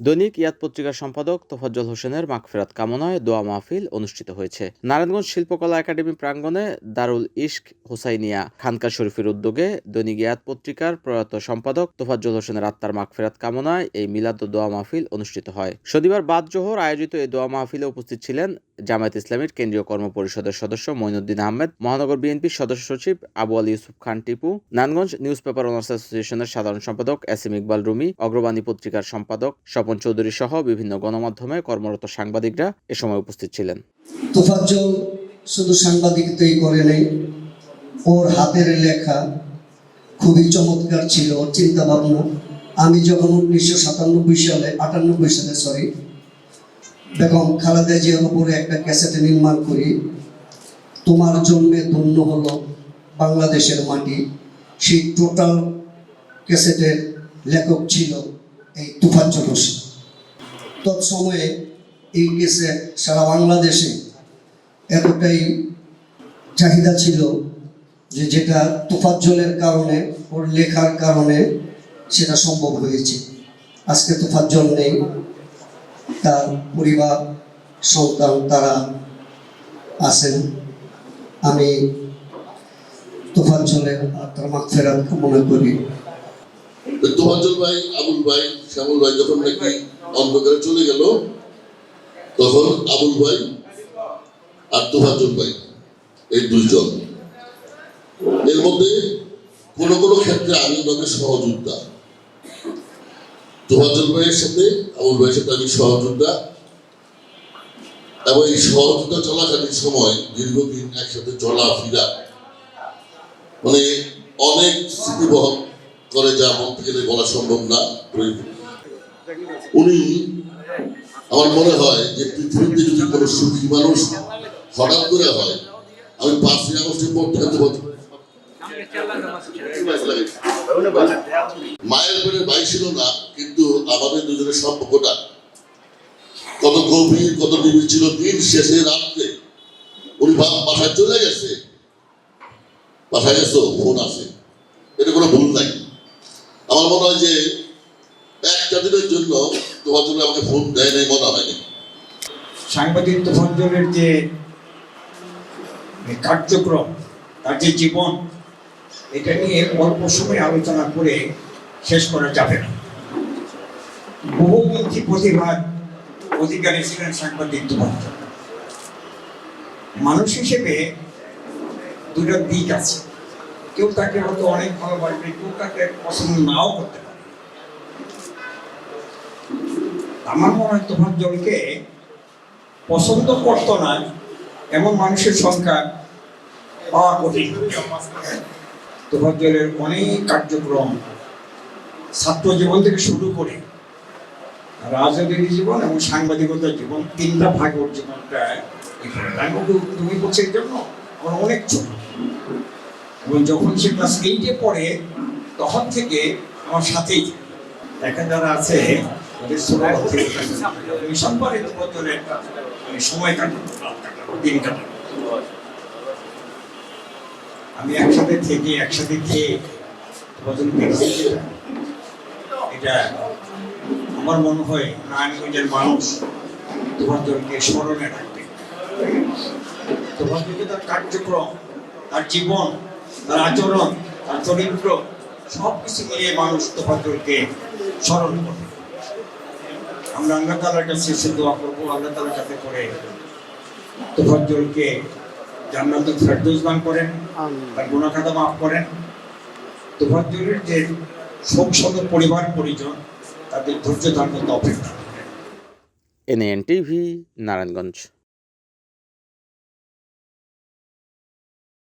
দৈনিক ইয়াদ পত্রিকার সম্পাদক তোফাজ্জল হোসেনের মাগফিরাত কামনায় দোয়া মাহফিল অনুষ্ঠিত হয়েছে। নারায়ণগঞ্জ শিল্পকলা একাডেমি প্রাঙ্গণে দারুল ইশক হুসাইনিয়া খানকা শরীফের উদ্যোগে দৈনিক ইয়াদ পত্রিকার প্রয়াত সম্পাদক তোফাজ্জল হোসেনের আত্মার মাগফিরাত কামনায় এই মিলাদ ও দোয়া মাহফিল অনুষ্ঠিত হয়। শনিবার বাদ জোহর আয়োজিত এই দোয়া মাহফিলে উপস্থিত ছিলেন জামায়াত ইসলামীর কেন্দ্রীয় কর্ম পরিষদের সদস্য মঈনুদ্দিন আহমেদ, মহানগর বিএনপির সদস্য সচিব Abu Ali Yusuf Khan Tipu, Narayanganj newspaper owners অ্যাসোসিয়েশনের সাধারণ সম্পাদক এসএম ইকবাল রুমি, অগ্রবাণী পত্রিকার সম্পাদক স্বপন চৌধুরী সহ বিভিন্ন গণমাধ্যমে কর্মরত সাংবাদিকরা এ সময় উপস্থিত ছিলেন। তোফাজ্জল শুধু সাংবাদিকতাই করে নেই, ওর হাতের লেখা খুবই চমৎকার ছিল, ওর চিন্তা ভাবনা। আমি যখন 1998 সালে বেগম খালেদা জিয়ার উপরে একটা ক্যাসেট নির্মাণ করি, তোমার জন্মে ধন্য হলো বাংলাদেশের মাটি, সেই টোটাল ক্যাসেটের লেখক ছিল এই তোফাজ্জল হোসেন। তৎসময়ে এই ক্যাসেট সারা বাংলাদেশে এতটাই চাহিদা ছিল যে যেটা তোফাজ্জলের কারণে, ওর লেখার কারণে সেটা সম্ভব হয়েছে। আজকে তোফাজ্জল নেই, তার পরিবার সন্তান তারা আছেন। আমি তোফাজ্জলের আত্মার মাগফিরাত কামনা করি। তোফাজ্জল ভাই, আবুল ভাই, শ্যামল ভাই যখন নাকি অন্ধকারে চলে গেল, তখন আবুল ভাই আর তোফাজ্জল ভাই এই দুইজন, এর মধ্যে কোনো কোনো ক্ষেত্রে আমি ওনাদের সহযোদ্ধা। তোফাজ্জল ভাইয়ের সাথে আবুল ভাইয়ের সাথে আমি সহযোদ্ধা, এবং এই সহযোদ্ধা চলাকালীন সময় দীর্ঘদিন একসাথে চলাফেরা, মানে অনেক স্মৃতিবহন করে, যা বলতে গেলে বলা সম্ভব না। উনি, আমার মনে হয় যে পৃথিবীতে যদি কোনো সুখী মানুষ হঠাৎ করে হয়, আমি 5ই আগস্টের পর থেকে মায়ের পেটে ভাই ছিল না, কিন্তু আমাদের দুজনের সম্পর্কটা কত গভীর, কত নিবিড় ছিল। দিন শেষে রাত্রে উনি বাসায় চলে গেছে, বাসায় গেছো, ফোন আছে, এটা কোনো ভুল নাই। আমার মনে হয় যে একটা দিনের জন্য তোফাজ্জল আমাকে ফোন দেয় নাই, মনে হয়নি। সাংবাদিক তোফাজ্জলের যে কার্যক্রম, তার যে জীবন, এটা নিয়ে অল্প সময় আলোচনা করে শেষ করা যাবে না। বহুমুখী প্রতিভার অধিকারী ছিলেন সাংবাদিক তোফাজ্জল। মানুষ হিসেবে দুটো দিক আছে, কেউ তাকে হয়তো অনেক ভালোবাসবে, কেউ তাকে পছন্দ নাও করতে পারে। আমার মনে হয় তোফাজ্জলকে পছন্দ করতো না এমন মানুষের সংখ্যা পাওয়া কঠিন। তোফাজ্জলের অনেক কার্যক্রম, ছাত্র জীবন থেকে শুরু করে রাজনৈতিক জীবন এবং সাংবাদিকতার জীবন, 3টা ভাগ ওর জীবনটা। তুমি বলছো এই জন্য আমার অনেক ছোট, এবং যখন সে ক্লাস 8-এ পড়ে তখন থেকে আমার সাথেই। এখন যারা আছে ওদের সময় কাটানো, দিন কাটানো, আমি একসাথে থেকে একসাথে খেয়ে এটা আমার মনে হয় নারায়ণগঞ্জের মানুষ তোফাজ্জলকে স্মরণে রাখবে। তোফাজ্জলকে তার কার্যক্রম, তার জীবন, তার আচরণ, তার চরিত্র সবকিছু মিলিয়ে মানুষ তোফাজ্জলকে স্মরণ করবে। আমরা আল্লাহ তাআলার কাছে দোয়া করবো, আল্লাহ তাআলার কাছে করে তোফাজ্জলকে জান্নাতুল ফেরদৌস দান করেন, তার গুনাহ খাতা মাফ করেন। তোফাজ্জলের যে শোকসন্তপ্ত পরিবার পরিজন, তাদের ধৈর্য ধারণ করতে অপেক্ষা। NAN TV, Narayanganj.